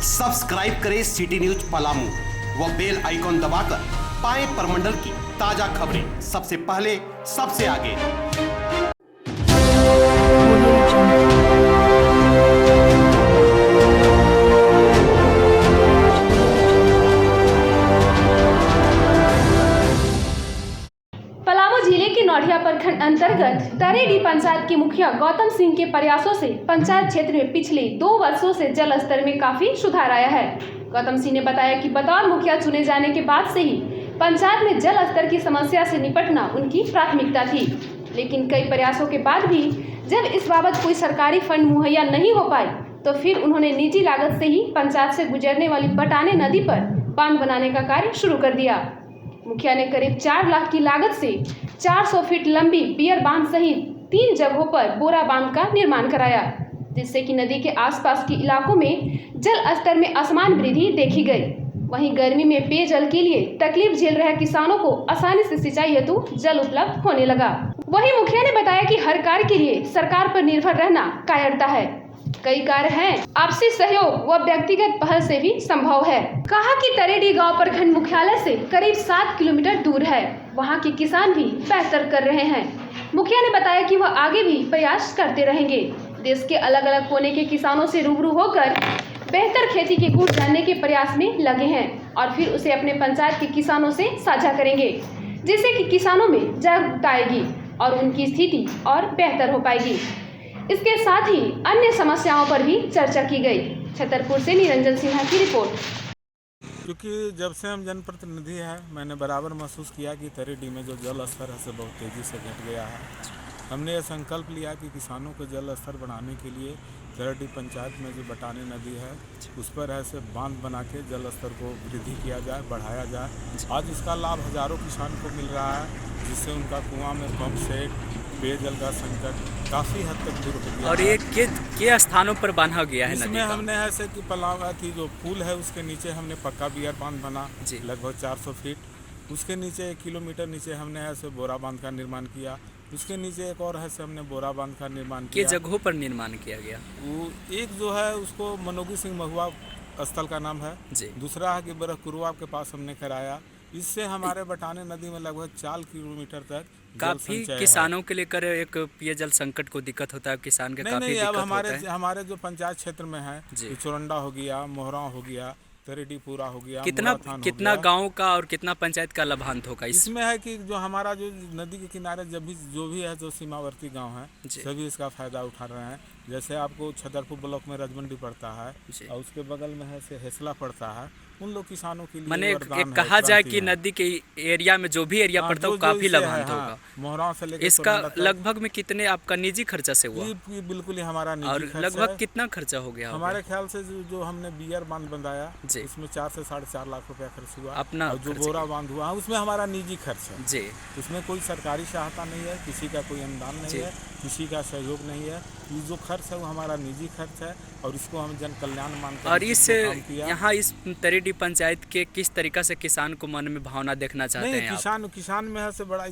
Subscribe करें city news Palamu व bell icon दबाकर पाएं परमंडल की ताजा खबरें सबसे पहले सबसे आगे। पलामू जिले के नौढ़िया प्रखंड अंतर्गत तरेडी पंचायत के मुखिया गौतम सिंह के प्रयासों से पंचायत क्षेत्र में पिछले 2 वर्षों से जल स्तर में काफी सुधार आया है। गौतम सिंह ने बताया कि बतौर मुखिया चुने जाने के बाद से ही पंचायत में जल स्तर की समस्या से निपटना उनकी प्राथमिकता थी, लेकिन कई प्रयासों के बाद भी जब इस बाबत कोई सरकारी फंड मुहैया नहीं हो पाई तो फिर उन्होंने निजी लागत से ही पंचायत से गुजरने वाली बटाने नदी पर बांध बनाने का कार्य शुरू कर दिया। मुखिया ने करीब 4 लाख की लागत से 400 फीट लंबी बियर बांध सहित 3 जगहों पर बोरा बांध का निर्माण कराया, जिससे कि नदी के आसपास के इलाकों में जल स्तर में असमान वृद्धि देखी गई। वहीं गर्मी में पेयजल के लिए तकलीफ झेल रहे किसानों को आसानी से सिंचाई हेतु जल उपलब्ध होने लगा। वहीं मुखिया ने बताया कि हर कार्य के लिए सरकार पर निर्भर रहना कायरता है। कई कार्य हैं आपसी सहयोग व व्यक्तिगत पहल से भी संभव है। कहा कि तरेडी गांव प्रखंड मुख्यालय से करीब 7 किलोमीटर दूर है, वहां के किसान भी बेहतर कर रहे हैं। मुखिया ने बताया कि वह आगे भी प्रयास करते रहेंगे। देश के अलग अलग कोने के किसानों से रूबरू होकर बेहतर खेती के गुण जानने के प्रयास में लगे हैं और फिर उसे अपने पंचायत के किसानों से साझा करेंगे, जिससे कि किसानों में जागरूकता आएगी और उनकी स्थिति और बेहतर हो पाएगी। इसके साथ ही अन्य समस्याओं पर भी चर्चा की गई। छतरपुर से निरंजन सिन्हा की रिपोर्ट। क्योंकि जब से हम जनप्रतिनिधि हैं, मैंने बराबर महसूस किया कि तरेडी में जो जल स्तर है से बहुत तेज़ी से घट गया है। हमने ये संकल्प लिया कि किसानों को जल स्तर बढ़ाने के लिए तरेडी पंचायत में जो बटाने नदी है उस पर ऐसे बांध बना के जल स्तर को वृद्धि किया जाए, बढ़ाया जाए। आज इसका लाभ हज़ारों किसान को मिल रहा है, जिससे उनका कुआं में पंप सेट, पेयजल का संकट काफ़ी हद तक दूर हो गया। और ये के स्थानों पर बांधा गया है? इसमें हमने ऐसे कि पलावा की जो पुल है उसके नीचे हमने पक्का बियर बांध बना लगभग 400 फीट, उसके नीचे 1 किलोमीटर नीचे हमने ऐसे बोरा बांध का निर्माण किया, उसके नीचे एक और ऐसे हमने बोरा बांध का निर्माण किया। किस जगहों पर निर्माण किया गया? वो एक जो है उसको मनोगी सिंह महुआ स्थल का नाम है, दूसरा है कि बरहकुरुआ के पास हमने कराया। इससे हमारे बटाने नदी में लगभग 4 किलोमीटर तक काफी किसानों के लेकर एक पेयजल संकट को दिक्कत होता है, किसान के काफी दिक्कत होता है। हमारे जो पंचायत क्षेत्र में है, चुरंडा हो गया, मोहरा हो गया, तरेडी पूरा हो गया, कितना गांव का और कितना पंचायत का लाभांत होगा? इसमें है कि जो हमारा जो नदी के किनारे जो भी है जो सीमावर्ती गांव है सभी इसका फायदा उठा रहे हैं। जैसे आपको छतरपुर ब्लॉक में रजमंडी पड़ता है और उसके बगल में है से हेसला पड़ता है, उन लोग किसानों के लिए मैंने कहा जाए कि नदी के एरिया में जो भी एरिया पड़ता है वो काफी लाभांत होगा। मोहरा से लेकर इसका लगभग में कितने आपका निजी खर्चा से हुआ? बिल्कुल ही हमारा निजी खर्चा। लगभग कितना खर्चा हो गया? हमारे ख्याल से जो हमने बियर बांध बनाया इसमें 4 से 4.5 लाख रुपया खर्च हुआ अपना, और जो बोरा बांध हुआ उसमें हमारा निजी खर्च है जी। उसमें कोई सरकारी सहायता नहीं है, किसी का कोई अनुदान नहीं है, किसी का सहयोग नहीं है। ये जो खर्च है वो हमारा निजी खर्च है और इसको हम जन कल्याण मानकर और इस यहाँ इस तरेडी पंचायत के किस तरीका से किसान को मन में भावना देखना चाहते हैं? किसान में है से बड़ा